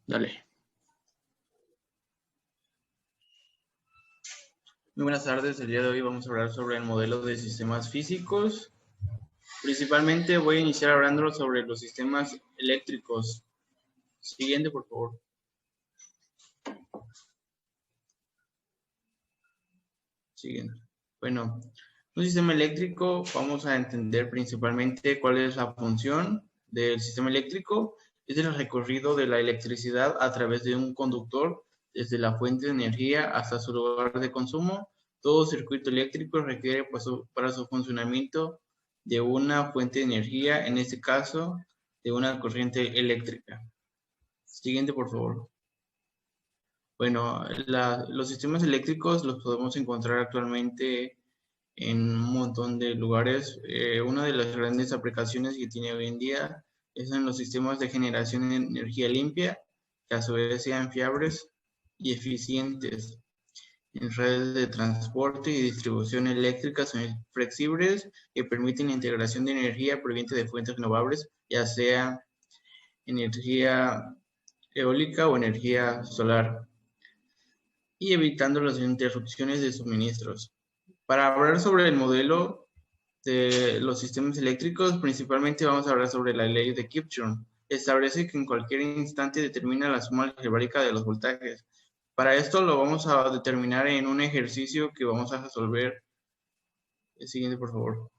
Dale. Muy buenas tardes. El día de hoy vamos a hablar sobre el modelo de sistemas físicos. Principalmente voy a iniciar hablando sobre los sistemas eléctricos. Siguiente, por favor. Siguiente. Bueno, un sistema eléctrico, vamos a entender principalmente cuál es la función del sistema eléctrico. Es el recorrido de la electricidad a través de un conductor desde la fuente de energía hasta su lugar de consumo. Todo circuito eléctrico requiere para su funcionamiento de una fuente de energía, en este caso, de una corriente eléctrica. Siguiente, por favor. Bueno, los sistemas eléctricos los podemos encontrar actualmente en un montón de lugares. Una de las grandes aplicaciones que tiene hoy en día es en los sistemas de generación de energía limpia, que a su vez sean fiables y eficientes, en redes de transporte y distribución eléctricas flexibles que permiten la integración de energía proveniente de fuentes renovables, ya sea energía eólica o energía solar, y evitando las interrupciones de suministros. Para hablar sobre el modelo de los sistemas eléctricos, principalmente vamos a hablar sobre la ley de Kirchhoff. Establece que en cualquier instante determina la suma algebraica de los voltajes. Para esto lo vamos a determinar en un ejercicio que vamos a resolver. El siguiente, por favor.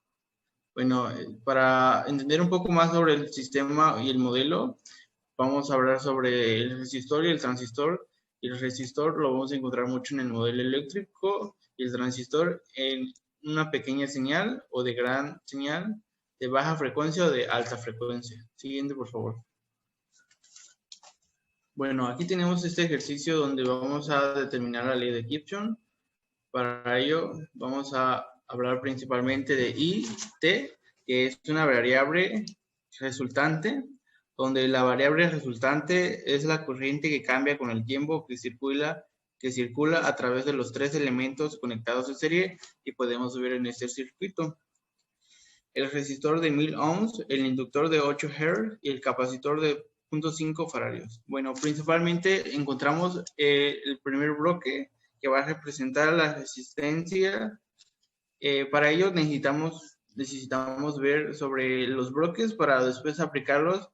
Bueno, para entender un poco más sobre el sistema y el modelo, vamos a hablar sobre el resistor y el transistor. Y el resistor lo vamos a encontrar mucho en el modelo eléctrico y el transistor en una pequeña señal o de gran señal, de baja frecuencia o de alta frecuencia. Siguiente, por favor. Bueno, aquí tenemos este ejercicio donde vamos a determinar la ley de Kirchhoff. Para ello vamos a hablar principalmente de I, T, que es una variable resultante, donde la variable resultante es la corriente que cambia con el tiempo que circula a través de los tres elementos conectados en serie y podemos ver en este circuito. El resistor de 1000 ohms, el inductor de 8 Hz y el capacitor de 0.5 faradios. Bueno, principalmente encontramos el primer bloque que va a representar la resistencia. Para ello necesitamos ver sobre los bloques para después aplicarlos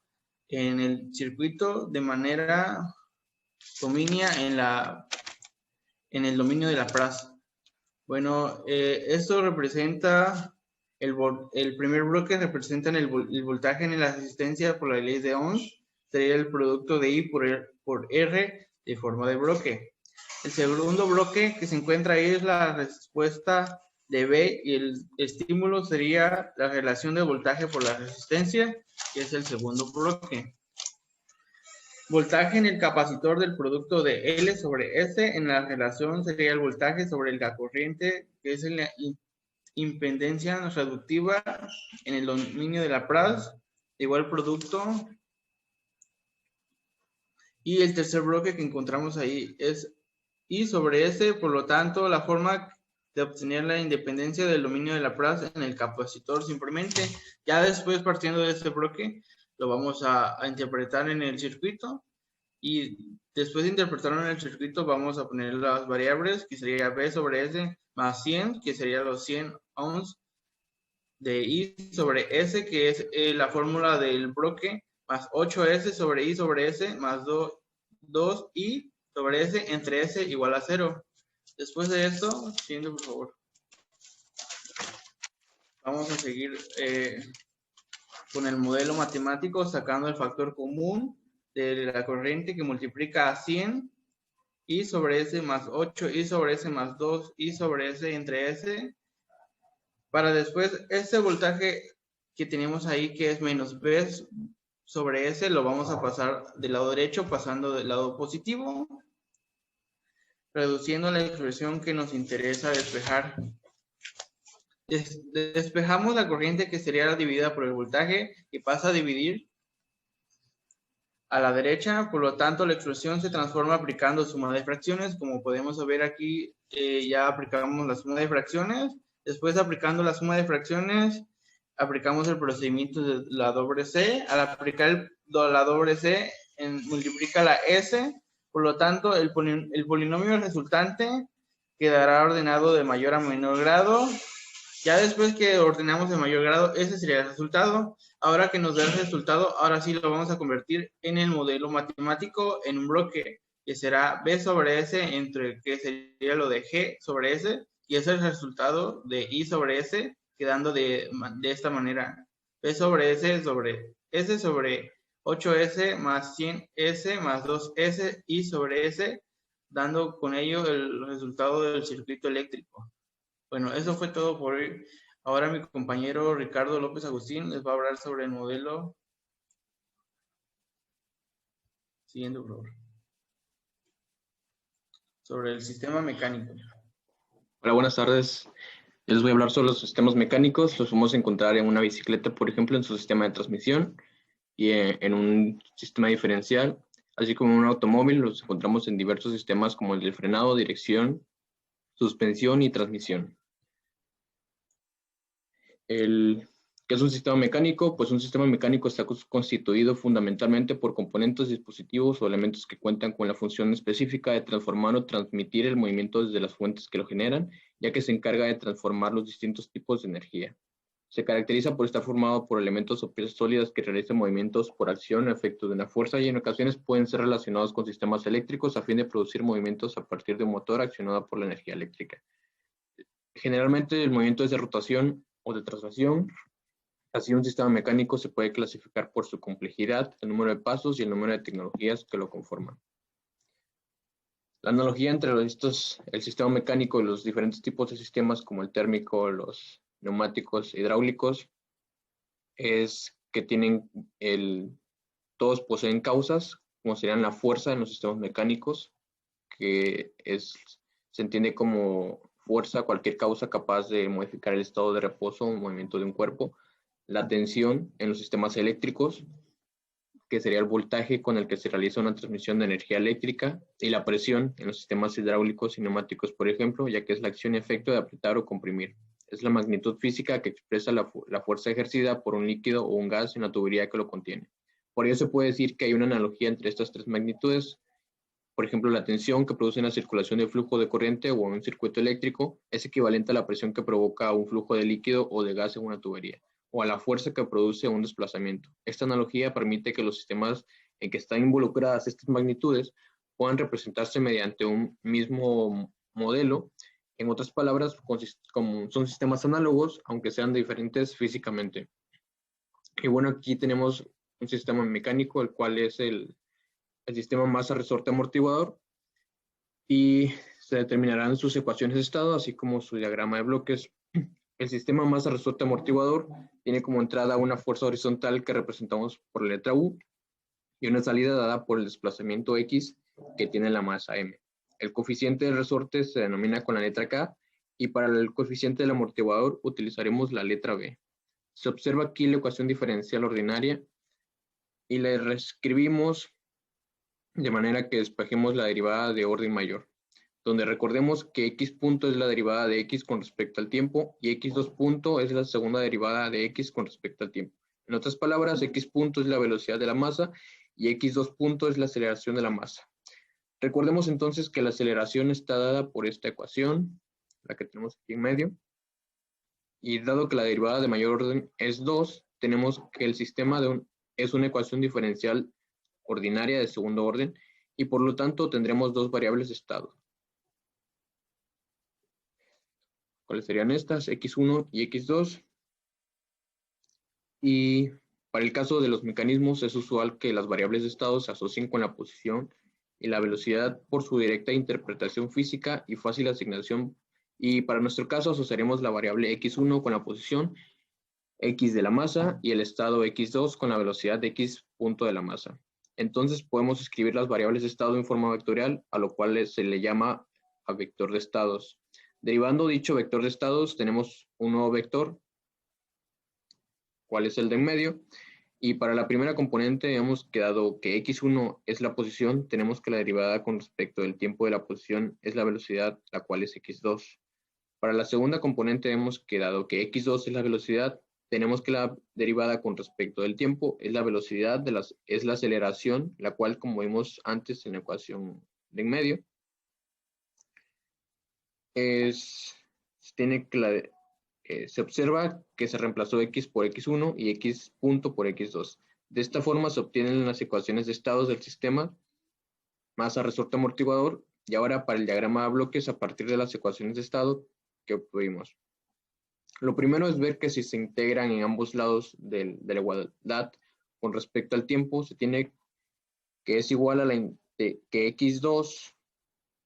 en el circuito de manera dominia en el dominio de la Laplace. Bueno, esto representa el primer bloque representa el voltaje en la resistencia por la ley de Ohms, sería el producto de I por R de forma de bloque. El segundo bloque que se encuentra ahí es la respuesta de B y el estímulo sería la relación de voltaje por la resistencia, que es el segundo bloque. Voltaje en el capacitor del producto de L sobre S en la relación sería el voltaje sobre la corriente, que es la impedancia reductiva en el dominio de Laplace, igual producto. Y el tercer bloque que encontramos ahí es I sobre S, por lo tanto, la forma de obtener la independencia del dominio de Laplace en el capacitor simplemente. Ya después, partiendo de este bloque, lo vamos a interpretar en el circuito. Y después de interpretarlo en el circuito, vamos a poner las variables, que sería B sobre S más 100, que sería los 100 ohms de I sobre S, que es la fórmula del bloque, más 8S sobre I sobre S, más 2I sobre S entre S igual a 0. Después de esto, siguiente, por favor. Vamos a seguir con el modelo matemático, sacando el factor común de la corriente que multiplica a 100, I sobre S más 8, I sobre S más 2, I sobre S entre S, para después este voltaje que tenemos ahí, que es menos B sobre S, lo vamos a pasar del lado derecho, pasando del lado positivo, reduciendo la expresión que nos interesa despejar. Despejamos la corriente que sería dividida por el voltaje y pasa a dividir a la derecha, por lo tanto la expresión se transforma aplicando suma de fracciones. Como podemos ver aquí, ya aplicamos la suma de fracciones. Después, aplicando la suma de fracciones, aplicamos el procedimiento de la doble C. Al aplicar la doble C, multiplica la S, por lo tanto, el polinomio resultante quedará ordenado de mayor a menor grado. Ya después que ordenamos de mayor grado, ese sería el resultado. Ahora que nos da el resultado, ahora sí lo vamos a convertir en el modelo matemático en un bloque, que será B sobre S entre que sería lo de G sobre S, y ese es el resultado de I sobre S, quedando de esta manera. B sobre S sobre 8S más 100S más 2S I sobre S, dando con ello el resultado del circuito eléctrico. Bueno, eso fue todo por hoy. Ahora mi compañero Ricardo López Agustín les va a hablar sobre el modelo. Siguiente, por favor. Sobre el sistema mecánico. Hola, buenas tardes. Les voy a hablar sobre los sistemas mecánicos. Los podemos encontrar en una bicicleta, por ejemplo, en su sistema de transmisión y en un sistema diferencial, así como en un automóvil. Los encontramos en diversos sistemas como el de frenado, dirección, suspensión y transmisión. ¿Qué es un sistema mecánico? Pues un sistema mecánico está constituido fundamentalmente por componentes, dispositivos o elementos que cuentan con la función específica de transformar o transmitir el movimiento desde las fuentes que lo generan, ya que se encarga de transformar los distintos tipos de energía. Se caracteriza por estar formado por elementos o piezas sólidas que realizan movimientos por acción o efecto de una fuerza, y en ocasiones pueden ser relacionados con sistemas eléctricos a fin de producir movimientos a partir de un motor accionado por la energía eléctrica. Generalmente el movimiento es de rotación o de traslación. Así, un sistema mecánico se puede clasificar por su complejidad, el número de pasos y el número de tecnologías que lo conforman. La analogía entre el sistema mecánico y los diferentes tipos de sistemas como el térmico, los neumáticos, hidráulicos, es que todos poseen causas, como serían la fuerza en los sistemas mecánicos, que se entiende como fuerza cualquier causa capaz de modificar el estado de reposo o movimiento de un cuerpo. La tensión en los sistemas eléctricos, que sería el voltaje con el que se realiza una transmisión de energía eléctrica, y la presión en los sistemas hidráulicos y neumáticos, por ejemplo, ya que es la acción y efecto de apretar o comprimir. Es la magnitud física que expresa la fuerza ejercida por un líquido o un gas en la tubería que lo contiene. Por ello se puede decir que hay una analogía entre estas tres magnitudes. Por ejemplo, la tensión que produce una circulación de flujo de corriente o en un circuito eléctrico es equivalente a la presión que provoca un flujo de líquido o de gas en una tubería, o a la fuerza que produce un desplazamiento. Esta analogía permite que los sistemas en que están involucradas estas magnitudes puedan representarse mediante un mismo modelo. En otras palabras, como son sistemas análogos, aunque sean diferentes físicamente. Y bueno, aquí tenemos un sistema mecánico, el cual es el sistema masa-resorte amortiguador, y se determinarán sus ecuaciones de estado, así como su diagrama de bloques. El sistema masa-resorte amortiguador tiene como entrada una fuerza horizontal que representamos por la letra U y una salida dada por el desplazamiento X que tiene la masa M. El coeficiente del resorte se denomina con la letra K, y para el coeficiente del amortiguador utilizaremos la letra B. Se observa aquí la ecuación diferencial ordinaria y la reescribimos de manera que despejemos la derivada de orden mayor, donde recordemos que x punto es la derivada de x con respecto al tiempo y x2 punto es la segunda derivada de x con respecto al tiempo. En otras palabras, x punto es la velocidad de la masa y x2 punto es la aceleración de la masa. Recordemos entonces que la aceleración está dada por esta ecuación, la que tenemos aquí en medio, y dado que la derivada de mayor orden es 2, tenemos que el sistema es una ecuación diferencial ordinaria de segundo orden, y por lo tanto tendremos dos variables de estado. ¿Cuáles serían estas? X1 y X2. Y para el caso de los mecanismos es usual que las variables de estado se asocien con la posición y la velocidad por su directa interpretación física y fácil asignación. Y para nuestro caso asociaremos la variable X1 con la posición X de la masa y el estado X2 con la velocidad de X punto de la masa. Entonces podemos escribir las variables de estado en forma vectorial, a lo cual se le llama a vector de estados. Derivando dicho vector de estados, tenemos un nuevo vector, cuál es el de en medio, y para la primera componente hemos quedado que x1 es la posición, tenemos que la derivada con respecto del tiempo de la posición es la velocidad, la cual es x2. Para la segunda componente hemos quedado que x2 es la velocidad, tenemos que la derivada con respecto del tiempo es la velocidad, es la aceleración, la cual, como vimos antes en la ecuación de en medio, se observa que se reemplazó x por x1 y x punto por x2. De esta forma se obtienen las ecuaciones de estados del sistema, masa, resorte, amortiguador, y ahora para el diagrama de bloques a partir de las ecuaciones de estado que obtuvimos. Lo primero es ver que si se integran en ambos lados de la igualdad con respecto al tiempo, se tiene que es igual a que x2,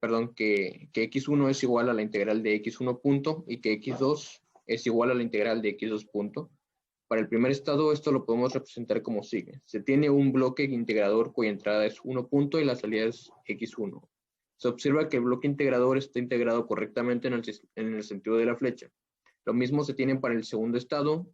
perdón, que x1 es igual a la integral de x1 punto y que x2 es igual a la integral de x2 punto. Para el primer estado esto lo podemos representar como sigue. Se tiene un bloque integrador cuya entrada es 1 punto y la salida es x1. Se observa que el bloque integrador está integrado correctamente en el sentido de la flecha. Lo mismo se tiene para el segundo estado,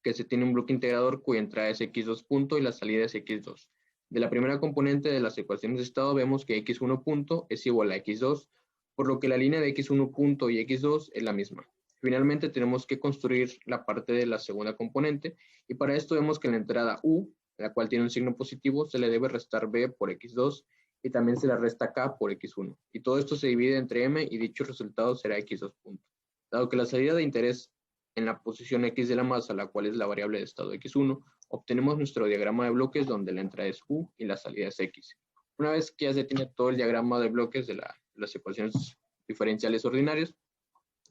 que se tiene un bloque integrador cuya entrada es x2 punto y la salida es x2. De la primera componente de las ecuaciones de estado vemos que x1 punto es igual a x2, por lo que la línea de x1 punto y x2 es la misma. Finalmente tenemos que construir la parte de la segunda componente y para esto vemos que en la entrada u, la cual tiene un signo positivo, se le debe restar b por x2 y también se le resta k por x1. Y todo esto se divide entre m y dicho resultado será x2 punto. Dado que la salida de interés en la posición x de la masa, la cual es la variable de estado x1, obtenemos nuestro diagrama de bloques donde la entrada es u y la salida es x. Una vez que ya se tiene todo el diagrama de bloques de las ecuaciones diferenciales ordinarias,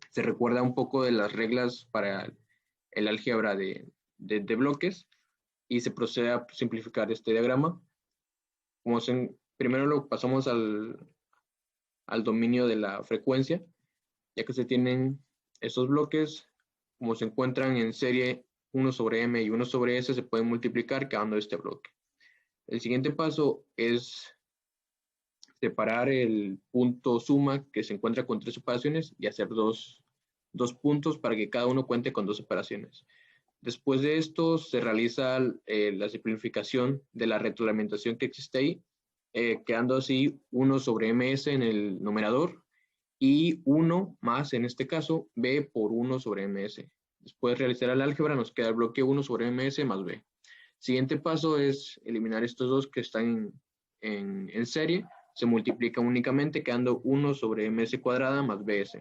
se recuerda un poco de las reglas para el álgebra de bloques y se procede a simplificar este diagrama. Primero lo pasamos al dominio de la frecuencia, ya que se tienen esos bloques, como se encuentran en serie 1 sobre m y 1 sobre s, se pueden multiplicar quedando este bloque. El siguiente paso es separar el punto suma que se encuentra con 3 operaciones y hacer dos puntos para que cada uno cuente con 2 operaciones. Después de esto se realiza la simplificación de la retroalimentación que existe ahí, quedando así 1 sobre ms en el numerador y 1 más, en este caso, b por 1 sobre ms. Después de realizar el álgebra nos queda el bloque 1 sobre ms más b. Siguiente paso es eliminar estos dos que están en serie. Se multiplican únicamente quedando 1 sobre ms cuadrada más bs.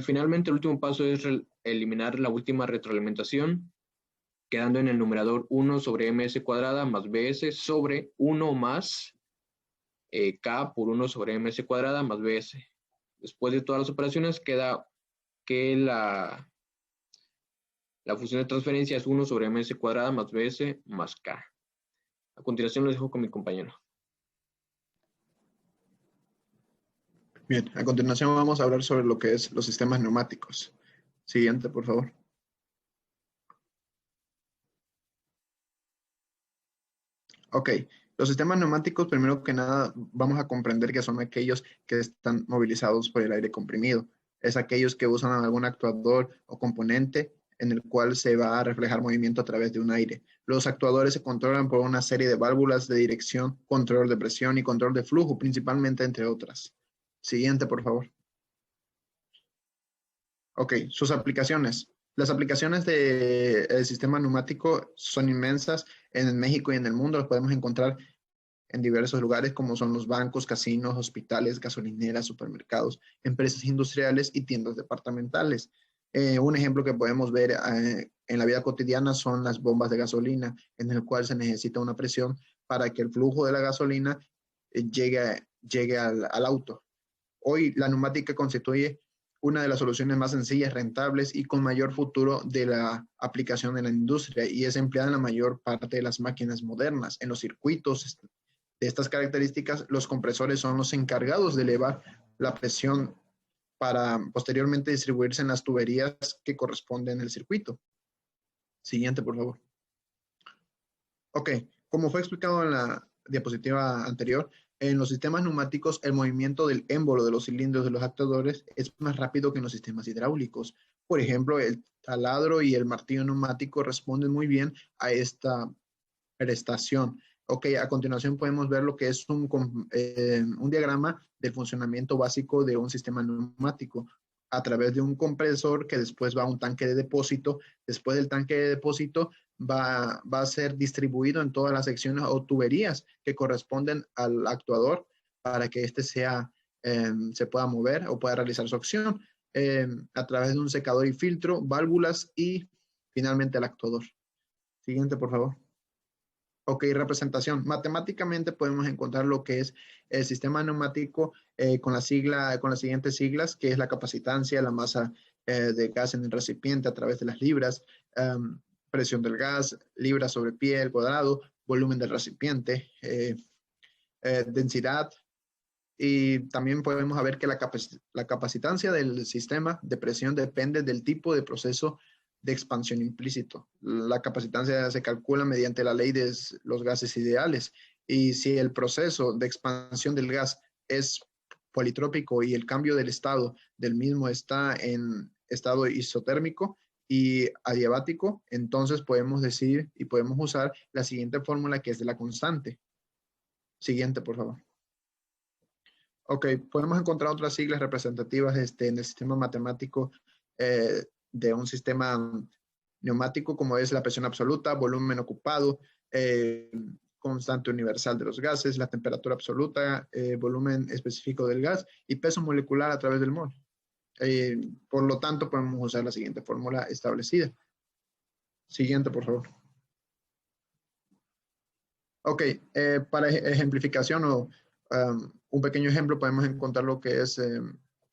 Finalmente el último paso es eliminar la última retroalimentación, quedando en el numerador 1 sobre ms cuadrada más bs sobre 1 más k por 1 sobre ms cuadrada más bs. Después de todas las operaciones queda que la función de transferencia es 1 sobre ms cuadrada más bs más k. A continuación lo dejo con mi compañero. Bien, a continuación vamos a hablar sobre lo que es los sistemas neumáticos. Siguiente, por favor. Ok, los sistemas neumáticos, primero que nada, vamos a comprender que son aquellos que están movilizados por el aire comprimido. Es aquellos que usan algún actuador o componente en el cual se va a reflejar movimiento a través de un aire. Los actuadores se controlan por una serie de válvulas de dirección, control de presión y control de flujo, principalmente, entre otras. Siguiente, por favor. Ok, sus aplicaciones. Las aplicaciones del sistema neumático son inmensas en México y en el mundo. Las podemos encontrar en diversos lugares como son los bancos, casinos, hospitales, gasolineras, supermercados, empresas industriales y tiendas departamentales. Un ejemplo que podemos ver en la vida cotidiana son las bombas de gasolina, en el cual se necesita una presión para que el flujo de la gasolina llegue al auto. Hoy la neumática constituye una de las soluciones más sencillas, rentables y con mayor futuro de la aplicación en la industria y es empleada en la mayor parte de las máquinas modernas. En los circuitos de estas características, los compresores son los encargados de elevar la presión para posteriormente distribuirse en las tuberías que corresponden al circuito. Siguiente, por favor. Ok, como fue explicado en la diapositiva anterior, en los sistemas neumáticos, el movimiento del émbolo de los cilindros de los actuadores es más rápido que en los sistemas hidráulicos. Por ejemplo, el taladro y el martillo neumático responden muy bien a esta prestación. Ok, a continuación podemos ver lo que es un diagrama del funcionamiento básico de un sistema neumático. a través de un compresor que después va a un tanque de depósito. Después del tanque de depósito va a ser distribuido en todas las secciones o tuberías que corresponden al actuador para que éste se pueda mover o pueda realizar su acción a través de un secador y filtro, válvulas y finalmente el actuador. Siguiente, por favor. Ok, representación. Matemáticamente podemos encontrar lo que es el sistema neumático con las siguientes siglas, que es la capacitancia, la masa de gas en el recipiente a través de las libras, presión del gas, libras sobre pie al cuadrado, volumen del recipiente, densidad. Y también podemos ver que la capacitancia del sistema de presión depende del tipo de proceso de expansión implícito. La capacitancia se calcula mediante la ley de los gases ideales. Y si el proceso de expansión del gas es politrópico y el cambio del estado del mismo está en estado isotérmico y adiabático, entonces podemos decir y podemos usar la siguiente fórmula, que es de la constante. Siguiente, por favor. Ok, podemos encontrar otras siglas representativas en el sistema matemático de un sistema neumático, como es la presión absoluta, volumen ocupado, constante universal de los gases, la temperatura absoluta, volumen específico del gas y peso molecular a través del mol. Por lo tanto, podemos usar la siguiente fórmula establecida. Siguiente, por favor. Ok, para ejemplificación o un pequeño ejemplo, podemos encontrar lo que es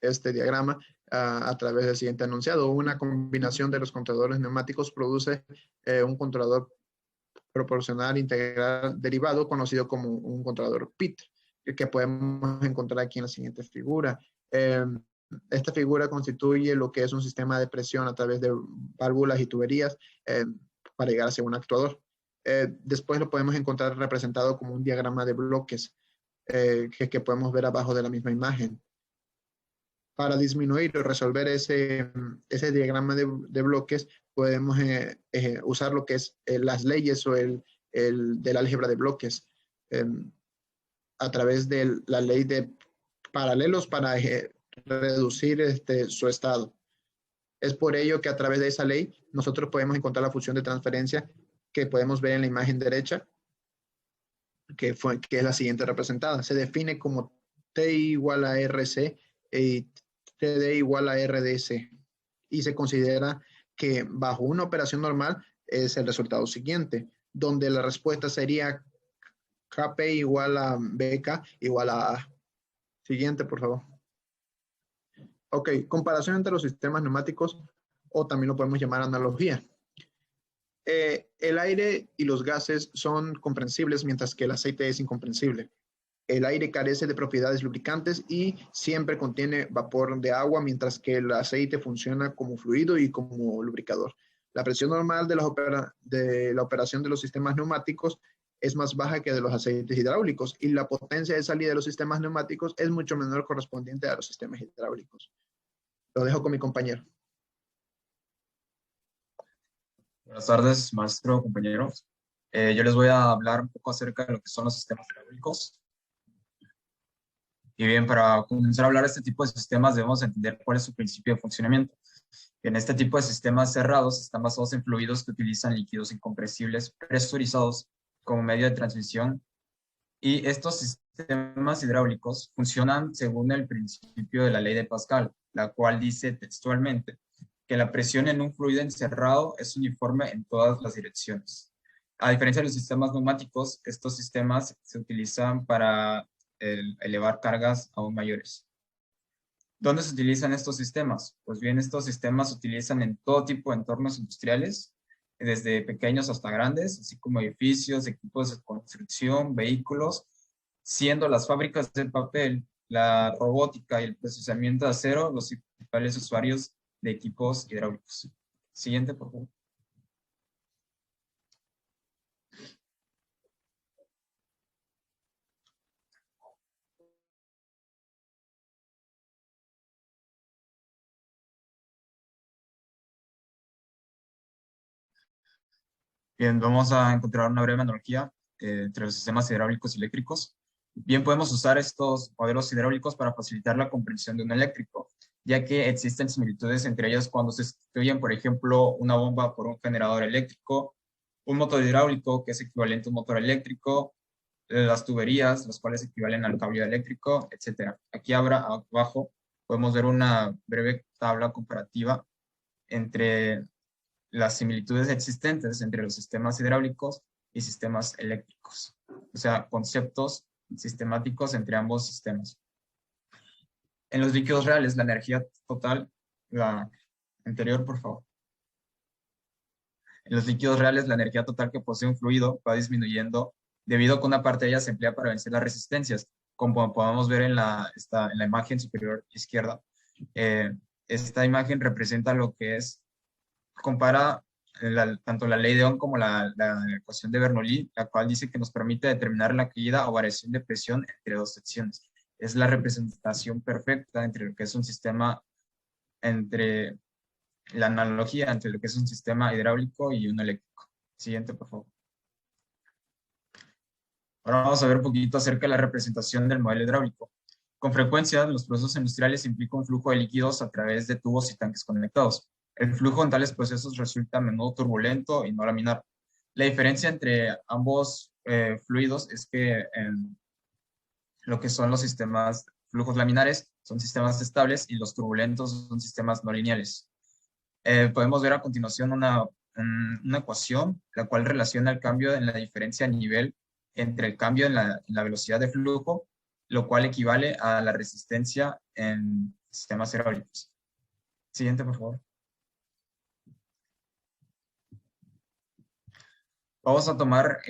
este diagrama a través del siguiente enunciado. Una combinación de los controladores neumáticos produce un controlador proporcional integral derivado conocido como un controlador PIT, que podemos encontrar aquí en la siguiente figura. Esta figura constituye lo que es un sistema de presión a través de válvulas y tuberías para llegar hacia un actuador. Después lo podemos encontrar representado como un diagrama de bloques que podemos ver abajo de la misma imagen. Para disminuir o resolver ese diagrama de bloques, podemos usar lo que es las leyes o del álgebra de bloques a través de la ley de paralelos para reducir su estado. Es por ello que a través de esa ley nosotros podemos encontrar la función de transferencia que podemos ver en la imagen derecha, que es la siguiente representada. Se define como T igual a RC y TD igual a RDC. Y se considera que bajo una operación normal es el resultado siguiente, donde la respuesta sería KP igual a BK igual a A. Siguiente, por favor. Ok, comparación entre los sistemas neumáticos, o también lo podemos llamar analogía. El aire y los gases son comprensibles, mientras que el aceite es incomprensible. El aire carece de propiedades lubricantes y siempre contiene vapor de agua, mientras que el aceite funciona como fluido y como lubricador. La presión normal de la operación de los sistemas neumáticos es más baja que de los aceites hidráulicos y la potencia de salida de los sistemas neumáticos es mucho menor correspondiente a los sistemas hidráulicos. Lo dejo con mi compañero. Buenas tardes, maestro, compañeros. Yo les voy a hablar un poco acerca de lo que son los sistemas hidráulicos. Y bien, para comenzar a hablar de este tipo de sistemas debemos entender cuál es su principio de funcionamiento. En este tipo de sistemas cerrados están basados en fluidos que utilizan líquidos incompresibles presurizados como medio de transmisión. Y estos sistemas hidráulicos funcionan según el principio de la ley de Pascal, la cual dice textualmente que la presión en un fluido encerrado es uniforme en todas las direcciones. A diferencia de los sistemas neumáticos, estos sistemas se utilizan para elevar cargas aún mayores. ¿Dónde se utilizan estos sistemas? Pues bien, estos sistemas se utilizan en todo tipo de entornos industriales, desde pequeños hasta grandes, así como edificios, equipos de construcción, vehículos, siendo las fábricas de papel, la robótica y el procesamiento de acero los principales usuarios de equipos hidráulicos. Siguiente, por favor. Bien, vamos a encontrar una breve analogía entre los sistemas hidráulicos y eléctricos. Bien, podemos usar estos modelos hidráulicos para facilitar la comprensión de un eléctrico. ya que existen similitudes entre ellas cuando se sustituyen, por ejemplo, una bomba por un generador eléctrico, un motor hidráulico que es equivalente a un motor eléctrico, las tuberías, las cuales equivalen al cableado eléctrico, etc. Aquí abajo podemos ver una breve tabla comparativa entre las similitudes existentes entre los sistemas hidráulicos y sistemas eléctricos, o sea, conceptos sistemáticos entre ambos sistemas. En los líquidos reales, la energía total, la anterior, por favor. En los líquidos reales, la energía total que posee un fluido va disminuyendo debido a que una parte de ella se emplea para vencer las resistencias, como podemos ver en la imagen superior izquierda. Esta imagen representa lo que es, compara tanto la ley de Ohm como la ecuación de Bernoulli, la cual dice que nos permite determinar la caída o variación de presión entre dos secciones. Es la representación perfecta entre lo que es un sistema, entre la analogía entre lo que es un sistema hidráulico y uno eléctrico. Siguiente, por favor. Ahora vamos a ver un poquito acerca de la representación del modelo hidráulico. Con frecuencia, los procesos industriales implican un flujo de líquidos a través de tubos y tanques conectados. El flujo en tales procesos resulta a menudo turbulento y no laminar. La diferencia entre ambos fluidos es que lo que son los sistemas, flujos laminares, son sistemas estables y los turbulentos son sistemas no lineales. Podemos ver a continuación una ecuación, la cual relaciona el cambio en la diferencia de nivel entre el cambio en la velocidad de flujo, lo cual equivale a la resistencia en sistemas hidráulicos. Siguiente, por favor. Vamos a tomar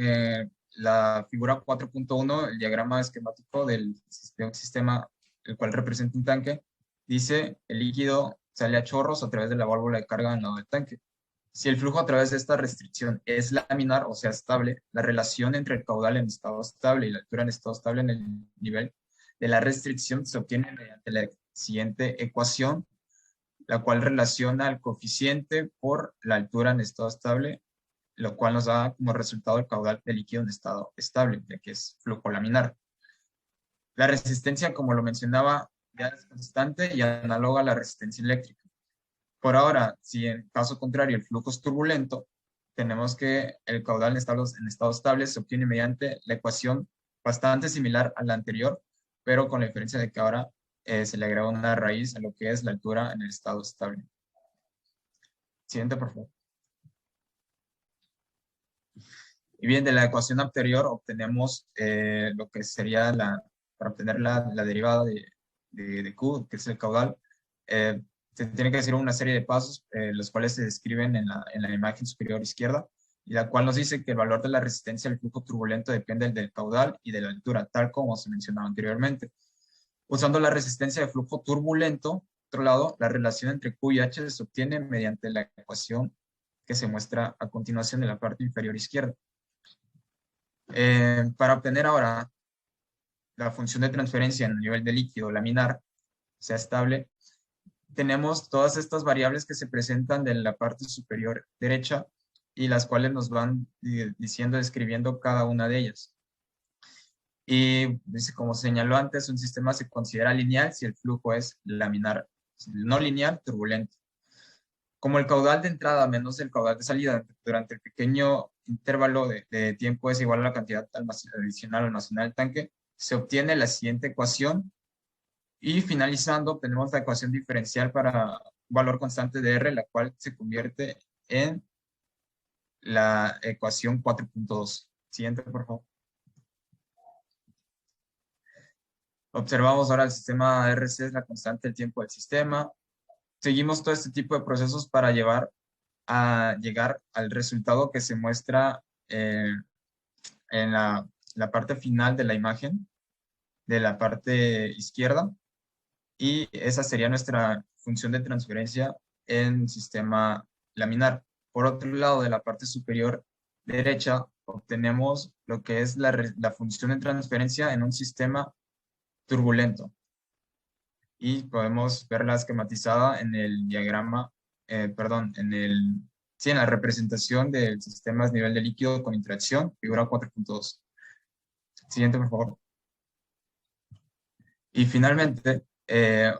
la figura 4.1, el diagrama esquemático del sistema, el cual representa un tanque. Dice, el líquido sale a chorros a través de la válvula de carga en lado del tanque. Si el flujo a través de esta restricción es laminar, o sea, estable, la relación entre el caudal en estado estable y la altura en estado estable en el nivel de la restricción se obtiene mediante la siguiente ecuación, la cual relaciona el coeficiente por la altura en estado estable, lo cual nos da como resultado el caudal de líquido en estado estable, ya que es flujo laminar. La resistencia, como lo mencionaba, ya es constante y análoga a la resistencia eléctrica. Por ahora, si en caso contrario el flujo es turbulento, tenemos que el caudal en estado estable se obtiene mediante la ecuación bastante similar a la anterior, pero con la diferencia de que ahora se le agrega una raíz a lo que es la altura en el estado estable. Siguiente, por favor. Y bien, de la ecuación anterior obtenemos lo que sería para obtener la derivada de Q, que es el caudal. Se tiene que hacer una serie de pasos, los cuales se describen en la imagen superior izquierda, y la cual nos dice que el valor de la resistencia al flujo turbulento depende del caudal y de la altura, tal como se mencionaba anteriormente. Usando la resistencia de flujo turbulento, por otro lado, la relación entre Q y H se obtiene mediante la ecuación que se muestra a continuación en la parte inferior izquierda. Para obtener ahora la función de transferencia en el nivel de líquido laminar, sea estable, tenemos todas estas variables que se presentan de la parte superior derecha y las cuales nos van diciendo, describiendo cada una de ellas. Y dice, como señaló antes, un sistema se considera lineal si el flujo es laminar, no lineal, turbulento. Como el caudal de entrada menos el caudal de salida durante el pequeño intervalo de tiempo es igual a la cantidad adicional almacenada del tanque, se obtiene la siguiente ecuación. Y finalizando, tenemos la ecuación diferencial para un valor constante de R, la cual se convierte en la ecuación 4.2. Siguiente, por favor. Observamos ahora el sistema RC, es la constante del tiempo del sistema. Seguimos todo este tipo de procesos para llegar al resultado que se muestra en la parte final de la imagen, de la parte izquierda. Y esa sería nuestra función de transferencia en sistema laminar. Por otro lado, de la parte superior derecha, obtenemos lo que es la función de transferencia en un sistema turbulento. Y podemos verla esquematizada en el diagrama, en la representación del sistema nivel de líquido con interacción, figura 4.2. Siguiente, por favor. Y finalmente,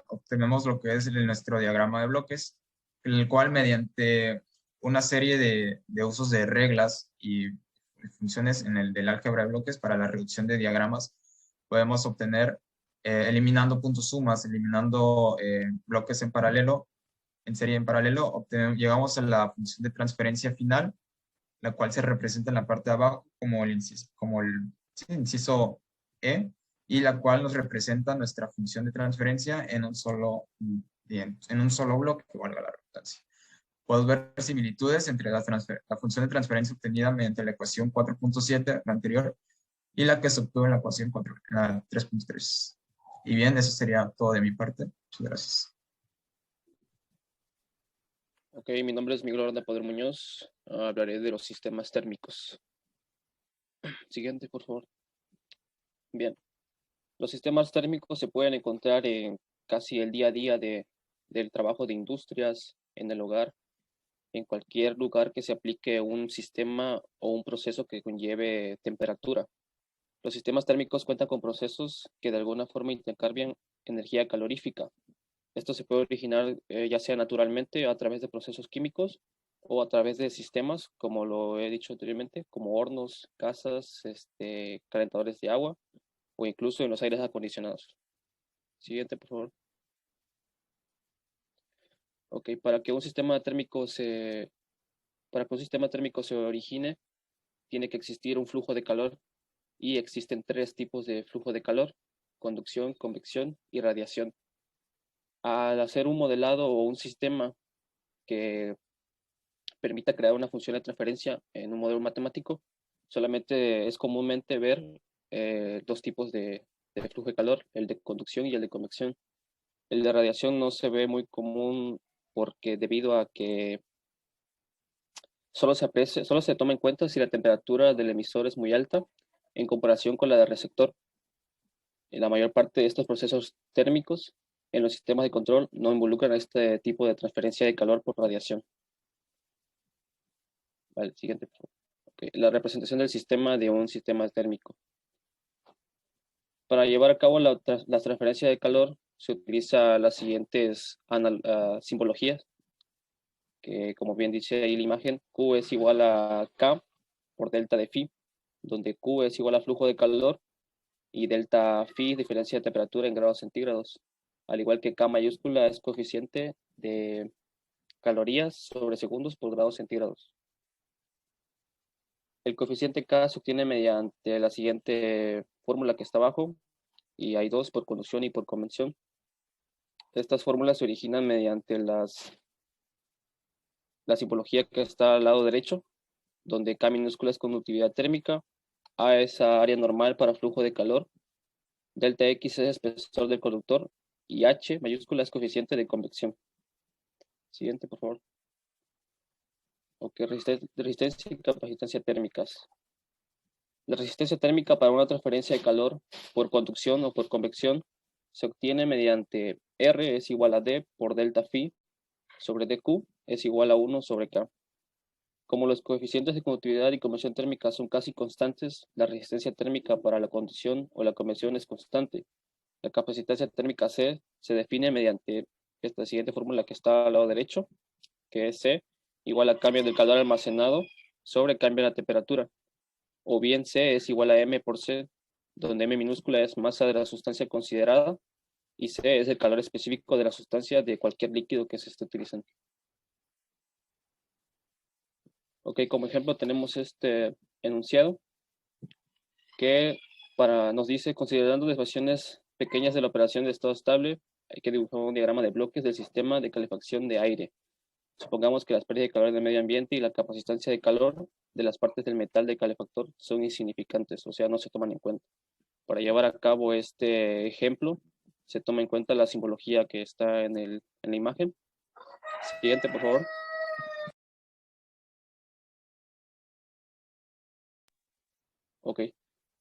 obtenemos lo que es nuestro diagrama de bloques, en el cual mediante una serie de usos de reglas y funciones en el del álgebra de bloques para la reducción de diagramas, podemos obtener, eliminando puntos sumas, eliminando bloques en paralelo, en serie en paralelo, llegamos a la función de transferencia final, la cual se representa en la parte de abajo como el inciso E, y la cual nos representa nuestra función de transferencia en un solo bloque, valga la redundancia. Puedes ver similitudes entre la función de transferencia obtenida mediante la ecuación 4.7, la anterior, y la que se obtuvo en la ecuación 3.3. Y bien, eso sería todo de mi parte. Muchas gracias. Ok, mi nombre es Miguel Orlando Poder Muñoz. Hablaré de los sistemas térmicos. Siguiente, por favor. Bien. Los sistemas térmicos se pueden encontrar en casi el día a día del trabajo de industrias, en el hogar, en cualquier lugar que se aplique un sistema o un proceso que conlleve temperatura. Los sistemas térmicos cuentan con procesos que de alguna forma intercambian energía calorífica. Esto se puede originar ya sea naturalmente a través de procesos químicos o a través de sistemas, como lo he dicho anteriormente, como hornos, casas, calentadores de agua o incluso en los aires acondicionados. Siguiente, por favor. Ok, para que un sistema térmico se origine, tiene que existir un flujo de calor y existen tres tipos de flujo de calor: conducción, convección y radiación. Al hacer un modelado o un sistema que permita crear una función de transferencia en un modelo matemático, solamente es comúnmente ver dos tipos de flujo de calor, el de conducción y el de convección. El de radiación no se ve muy común porque debido a que solo se toma en cuenta si la temperatura del emisor es muy alta en comparación con la del receptor. La mayor parte de estos procesos térmicos en los sistemas de control no involucran este tipo de transferencia de calor por radiación. Vale, siguiente. Okay. La representación del sistema de un sistema térmico. Para llevar a cabo la transferencia de calor se utiliza las siguientes simbologías, que como bien dice ahí la imagen, Q es igual a K por delta de phi, donde Q es igual a flujo de calor y delta phi diferencia de temperatura en grados centígrados, al igual que K mayúscula es coeficiente de calorías sobre segundos por grados centígrados. El coeficiente K se obtiene mediante la siguiente fórmula que está abajo, y hay dos, por conducción y por convección. Estas fórmulas se originan mediante la simbología que está al lado derecho, donde K minúscula es conductividad térmica, A es área normal para flujo de calor, delta X es espesor del conductor y H mayúscula es coeficiente de convección. Siguiente, por favor. Ok, resistencia y capacitancia térmicas. La resistencia térmica para una transferencia de calor por conducción o por convección se obtiene mediante R es igual a D por delta phi sobre dQ es igual a 1 sobre K. Como los coeficientes de conductividad y convección térmica son casi constantes, la resistencia térmica para la conducción o la convección es constante. La capacitancia térmica C se define mediante esta siguiente fórmula que está al lado derecho, que es C igual a cambio del calor almacenado sobre cambio de la temperatura. O bien C es igual a M por C, donde M minúscula es masa de la sustancia considerada y C es el calor específico de la sustancia de cualquier líquido que se esté utilizando. Ok, como ejemplo tenemos este enunciado que nos dice, considerando desviaciones pequeñas de la operación de estado estable, hay que dibujar un diagrama de bloques del sistema de calefacción de aire. Supongamos que las pérdidas de calor del medio ambiente y la capacitancia de calor de las partes del metal del calefactor son insignificantes, o sea, no se toman en cuenta. Para llevar a cabo este ejemplo, se toma en cuenta la simbología que está en la imagen. Siguiente, por favor. Ok.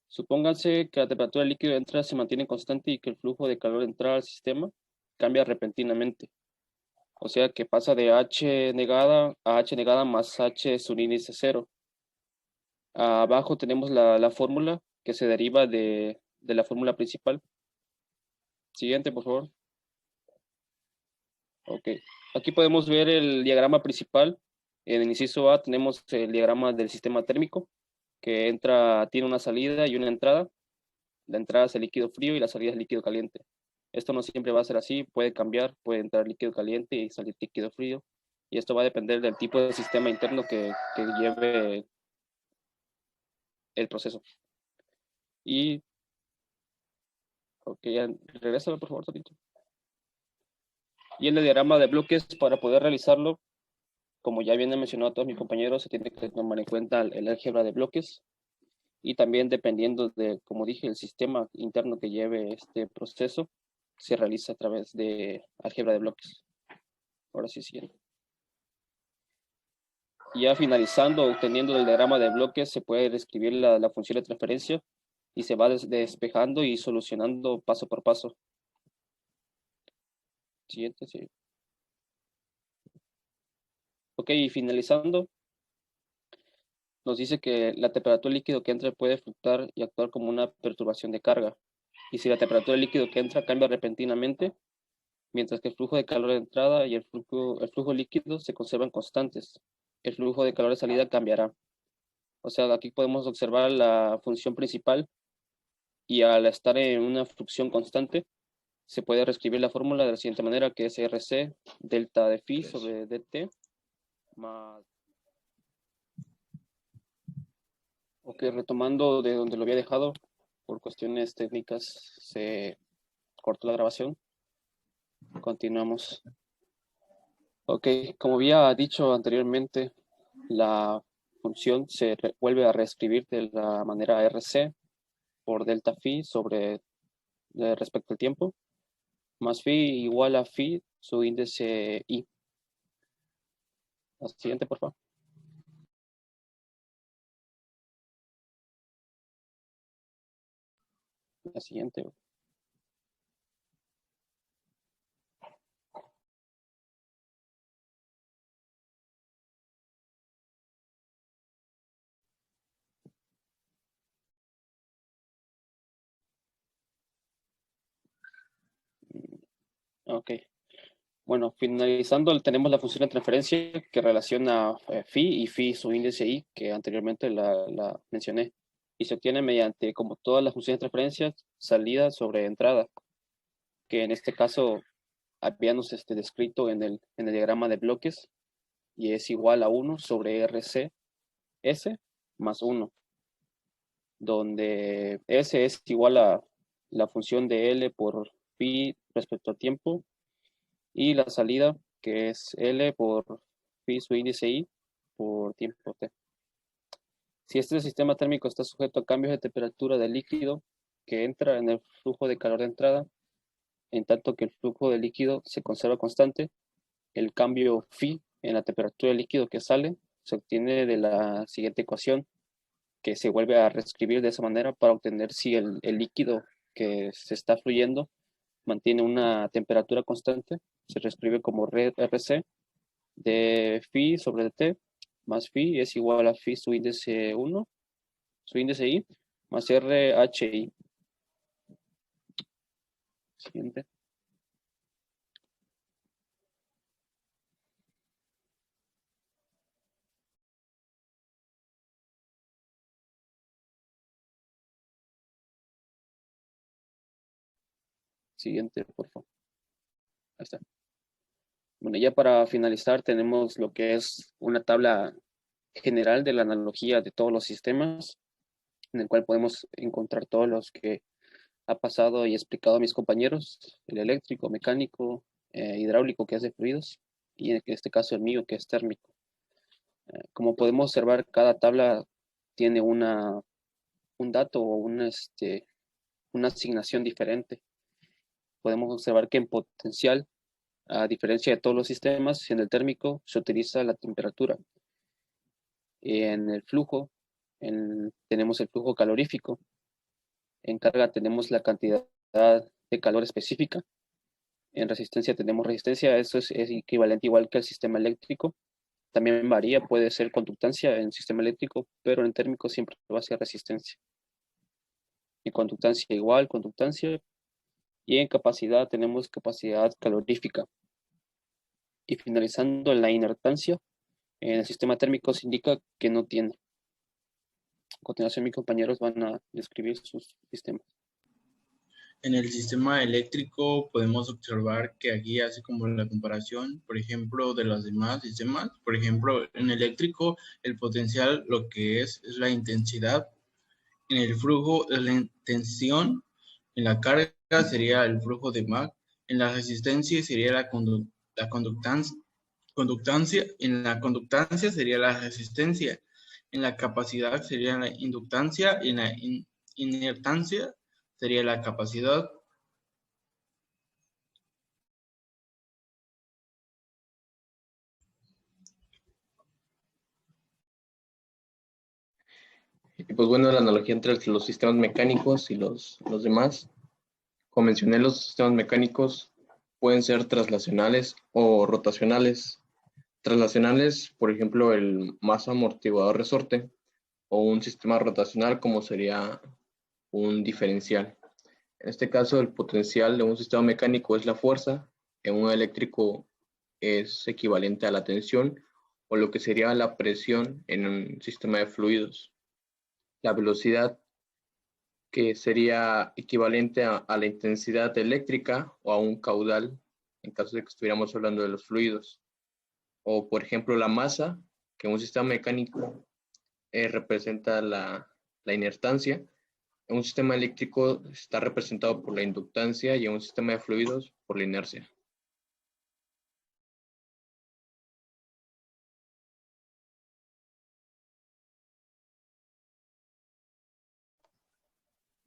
Supónganse que la temperatura del líquido de entrada se mantiene constante y que el flujo de calor de entrada al sistema cambia repentinamente. O sea que pasa de H negada a H negada más H es un índice cero. Abajo tenemos la fórmula que se deriva de la fórmula principal. Siguiente, por favor. Ok, aquí podemos ver el diagrama principal. En el inciso A tenemos el diagrama del sistema térmico, que tiene una salida y una entrada. La entrada es el líquido frío y la salida es el líquido caliente. Esto no siempre va a ser así, puede cambiar, puede entrar líquido caliente y salir líquido frío. Y esto va a depender del tipo de sistema interno que lleve el proceso. Y, ok, regrésalo por favor, tantito. Y en el diagrama de bloques, para poder realizarlo, como ya bien he mencionado a todos mis compañeros, se tiene que tomar en cuenta el álgebra de bloques. Y también dependiendo de, como dije, el sistema interno que lleve este proceso, se realiza a través de álgebra de bloques. Ahora sí, siguiente. Ya finalizando, obteniendo el diagrama de bloques, se puede describir la función de transferencia y se va despejando y solucionando paso por paso. Siguiente, sí. Ok, y finalizando, nos dice que la temperatura del líquido que entra puede fluctuar y actuar como una perturbación de carga. Y si la temperatura del líquido que entra cambia repentinamente, mientras que el flujo de calor de entrada y el flujo líquido se conservan constantes, el flujo de calor de salida cambiará. O sea, aquí podemos observar la función principal y al estar en una fluxión constante, se puede reescribir la fórmula de la siguiente manera, que es RC delta de phi sobre dt más... Ok, retomando de donde lo había dejado, por cuestiones técnicas se cortó la grabación. Continuamos. Ok, como había dicho anteriormente, la función se vuelve a reescribir de la manera RC por delta phi sobre respecto al tiempo, más phi igual a phi, su índice i. La siguiente, por favor. La siguiente. Ok. Bueno, finalizando, tenemos la función de transferencia que relaciona phi y phi su índice i, que anteriormente la mencioné, y se obtiene mediante, como todas las funciones de transferencia, salida sobre entrada, que en este caso habíamos descrito en el diagrama de bloques, y es igual a 1 sobre RC S más 1, donde S es igual a la función de L por phi respecto al tiempo, y la salida, que es L por phi su índice I por tiempo T. Si este sistema térmico está sujeto a cambios de temperatura del líquido que entra en el flujo de calor de entrada, en tanto que el flujo de líquido se conserva constante, el cambio phi en la temperatura del líquido que sale se obtiene de la siguiente ecuación, que se vuelve a reescribir de esa manera para obtener si el líquido que se está fluyendo mantiene una temperatura constante. Se reescribe como RC de phi sobre t más phi es igual a phi su índice 1, su índice i, más RHI. Siguiente. Siguiente, por favor. Ahí está. Bueno, ya para finalizar tenemos lo que es una tabla general de la analogía de todos los sistemas, en el cual podemos encontrar todos los que ha pasado y explicado a mis compañeros, el eléctrico, mecánico, hidráulico, que es de fluidos, y en este caso el mío, que es térmico. Como podemos observar, cada tabla tiene un dato o una asignación diferente. Podemos observar que en potencial, a diferencia de todos los sistemas, en el térmico se utiliza la temperatura. En el flujo, tenemos el flujo calorífico. En carga tenemos la cantidad de calor específica. En resistencia tenemos resistencia, eso es equivalente igual que el sistema eléctrico. También varía, puede ser conductancia en sistema eléctrico, pero en térmico siempre va a ser resistencia. En conductancia igual, conductancia. Y en capacidad tenemos capacidad calorífica. y finalizando en la inertancia. En el sistema térmico se indica que no tiene. A continuación, mis compañeros van a describir sus sistemas. En el sistema eléctrico podemos observar que aquí hace como la comparación, por ejemplo, de los demás sistemas. Por ejemplo, en eléctrico, el potencial lo que es la intensidad. En el flujo es la tensión. En la carga sería el flujo de Mach. En la resistencia sería la conductancia. En la conductancia sería la resistencia. En la capacidad sería la inductancia. Y en la inertancia sería la capacidad. Y pues bueno, la analogía entre los sistemas mecánicos y los demás. Como mencioné, los sistemas mecánicos pueden ser traslacionales o rotacionales. Traslacionales, por ejemplo, el masa amortiguador resorte, o un sistema rotacional como sería un diferencial. En este caso, el potencial de un sistema mecánico es la fuerza, en un eléctrico es equivalente a la tensión, o lo que sería la presión en un sistema de fluidos. La velocidad, que sería equivalente a la intensidad eléctrica o a un caudal, en caso de que estuviéramos hablando de los fluidos. O, por ejemplo, la masa, que en un sistema mecánico representa la inertancia. En un sistema eléctrico está representado por la inductancia y en un sistema de fluidos por la inercia.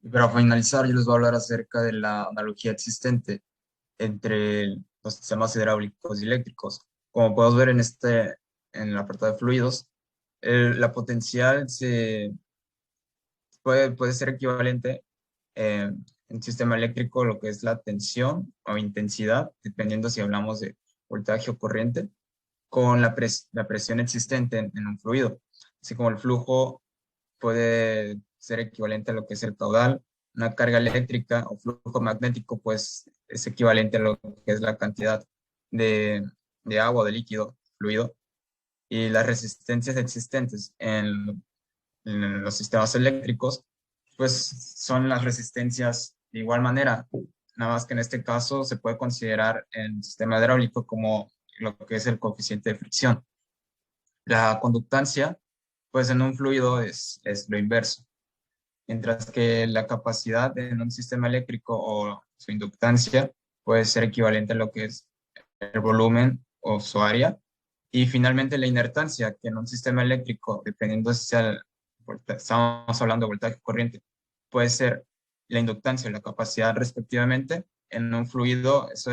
Y para finalizar, yo les voy a hablar acerca de la analogía existente entre los sistemas hidráulicos y eléctricos. Como podemos ver en el apartado de fluidos, la potencial puede ser equivalente en sistema eléctrico lo que es la tensión o intensidad, dependiendo si hablamos de voltaje o corriente, con la presión existente en un fluido. Así como el flujo puede ser equivalente a lo que es el caudal, una carga eléctrica o flujo magnético pues es equivalente a lo que es la cantidad de agua, de líquido, fluido, y las resistencias existentes en los sistemas eléctricos pues son las resistencias de igual manera, nada más que en este caso se puede considerar el sistema hidráulico como lo que es el coeficiente de fricción. La conductancia, pues en un fluido es lo inverso, mientras que la capacidad en un sistema eléctrico o su inductancia puede ser equivalente a lo que es el volumen o su área. Y finalmente la inertancia, que en un sistema eléctrico, dependiendo si sea estamos hablando de voltaje corriente, puede ser la inductancia o la capacidad respectivamente. En un fluido eso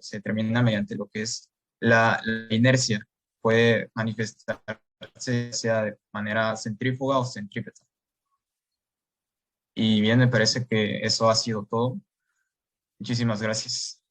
se determina mediante lo que es la inercia. Puede manifestarse sea de manera centrífuga o centrípeta. Y bien, me parece que eso ha sido todo. Muchísimas gracias.